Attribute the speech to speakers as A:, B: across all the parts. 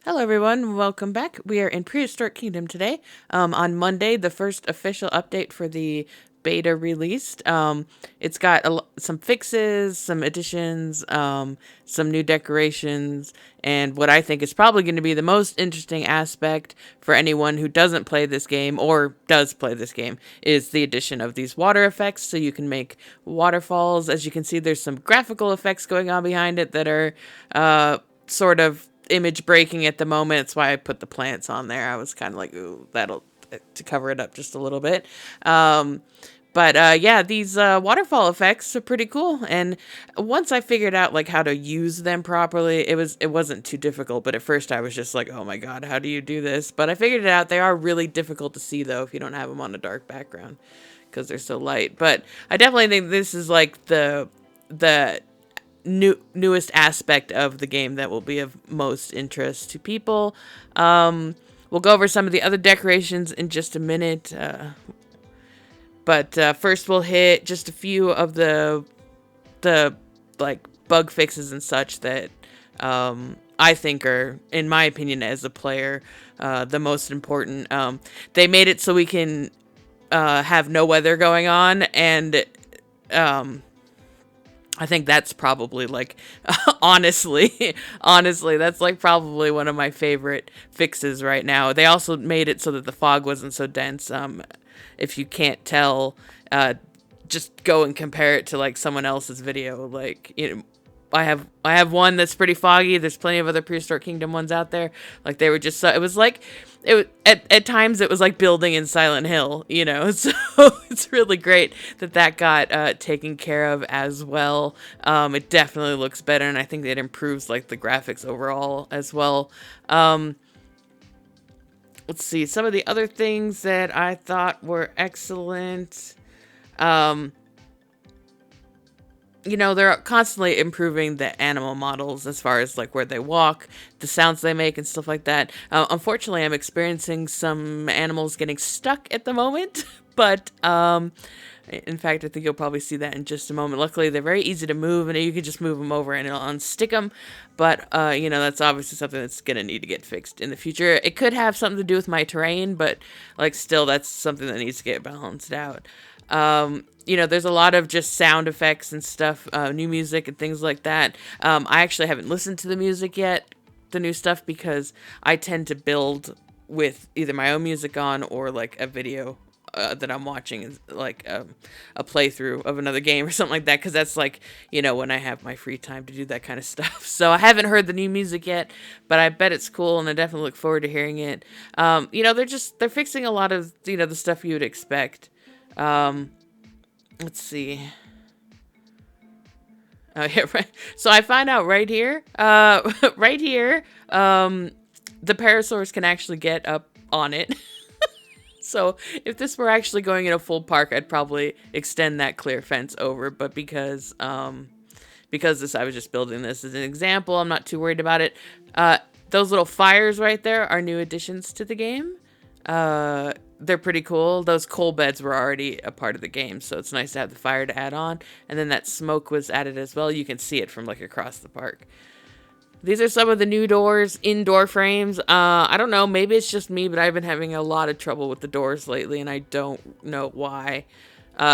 A: Hello, everyone. Welcome back. We are in Prehistoric Kingdom today. On Monday, the first official update for the beta released. It's got some fixes, some additions, some new decorations, and what I think is probably going to be the most interesting aspect for anyone who doesn't play this game or does play this game is the addition of these water effects. So you can make waterfalls. As you can see, there's some graphical effects going on behind it that are sort of image breaking at the moment. That's why I put the plants on there. I was kind of like, ooh, that'll to cover it up just a little bit. But yeah, these waterfall effects are pretty cool. And once I figured out like how to use them properly, it wasn't too difficult. But at first I was just like, oh my god, how do you do this? But I figured it out. They are really difficult to see though if you don't have them on a dark background because they're so light. But I definitely think this is like the newest aspect of the game that will be of most interest to people. We'll go over some of the other decorations in just a minute, but first we'll hit just a few of the like bug fixes and such that I think are, in my opinion, as a player, the most important. They made it so we can have no weather going on, and I think that's probably like, honestly, that's like probably one of my favorite fixes right now. They also made it so that the fog wasn't so dense. If you can't tell, just go and compare it to like someone else's video. Like, you know, I have one that's pretty foggy. There's plenty of other Prehistoric Kingdom ones out there. Like they were just so, it was like at times it was like building in Silent Hill, you know. So it's really great that got taken care of as well. It definitely looks better, and I think it improves like the graphics overall as well. Let's see some of the other things that I thought were excellent. You know, they're constantly improving the animal models as far as like where they walk, the sounds they make, and stuff like that. Unfortunately, I'm experiencing some animals getting stuck at the moment, but in fact, I think you'll probably see that in just a moment. Luckily, they're very easy to move, and you can just move them over and it'll unstick them. But you know, that's obviously something that's gonna need to get fixed in the future. It could have something to do with my terrain, but like still, that's something that needs to get balanced out. You know, there's a lot of just sound effects and stuff, new music and things like that. I actually haven't listened to the music yet, the new stuff, because I tend to build with either my own music on or like a video that I'm watching, is like a playthrough of another game or something like that, because that's like, you know, when I have my free time to do that kind of stuff. So I haven't heard the new music yet, but I bet it's cool, and I definitely look forward to hearing it. You know, they're fixing a lot of, you know, the stuff you would expect. Let's see. Oh yeah, right. So I find out right here, right here, the parasaurs can actually get up on it. So if this were actually going in a full park, I'd probably extend that clear fence over. But because this, I was just building this as an example, I'm not too worried about it. Those little fires right there are new additions to the game. They're pretty cool. Those coal beds were already a part of the game, so it's nice to have the fire to add on. And then that smoke was added as well. You can see it from like across the park. These are some of the new doors, indoor frames. I don't know, maybe it's just me, but I've been having a lot of trouble with the doors lately, and I don't know why.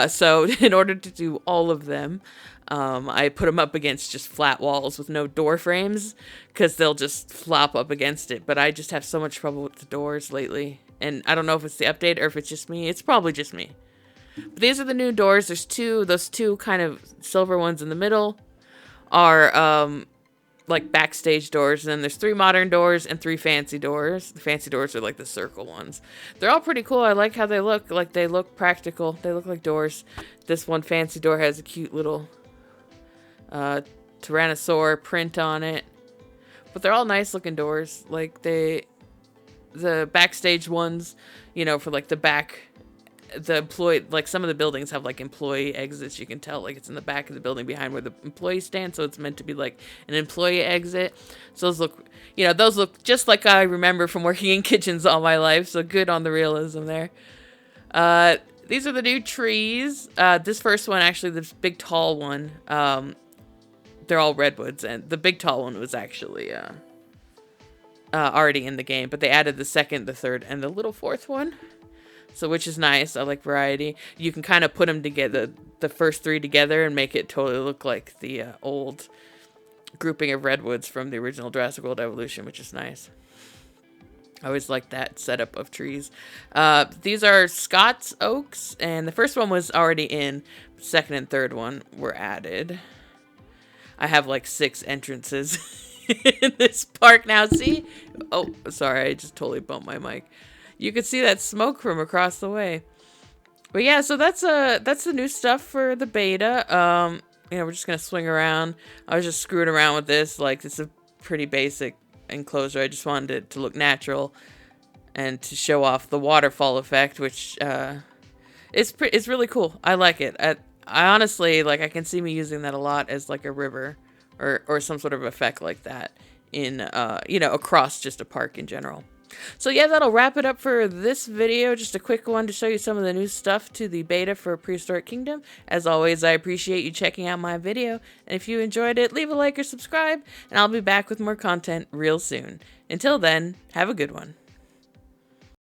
A: So in order to do all of them, I put them up against just flat walls with no door frames, because they'll just flop up against it. But I just have so much trouble with the doors lately. And I don't know if it's the update or if it's just me. It's probably just me. But these are the new doors. There's those two kind of silver ones in the middle are like backstage doors. And then there's 3 modern doors and 3 fancy doors. The fancy doors are like the circle ones. They're all pretty cool. I like how they look. Like, they look practical. They look like doors. This one fancy door has a cute little Tyrannosaur print on it. But they're all nice looking doors. Like, the backstage ones, you know, for like the employee, like some of the buildings have like employee exits. You can tell like it's in the back of the building behind where the employees stand, so it's meant to be like an employee exit. So those look just like I remember from working in kitchens all my life, so good on the realism there. These are the new trees. This first one, actually, this big tall one, they're all redwoods, and the big tall one was actually already in the game, but they added the second, the third, and the little fourth one. So, which is nice. I like variety. You can kind of put them together, the first three together, and make it totally look like the old grouping of redwoods from the original Jurassic World Evolution, which is nice. I always like that setup of trees. These are Scots oaks, and the first one was already in. Second and third one were added. I have like 6 entrances in this park now. See? Oh, sorry, I just totally bumped my mic. You could see that smoke from across the way. But yeah, so that's the new stuff for the beta. You know, we're just gonna swing around. I was just screwing around with this. Like, it's a pretty basic enclosure. I just wanted it to look natural and to show off the waterfall effect, which it's really cool. I like it. I honestly, like, I can see me using that a lot as like a river or some sort of effect like that in you know, across just a park in general. So yeah, that'll wrap it up for this video. Just a quick one to show you some of the new stuff to the beta for Prehistoric Kingdom. As always, I appreciate you checking out my video. And if you enjoyed it, leave a like or subscribe, and I'll be back with more content real soon. Until then, have a good one.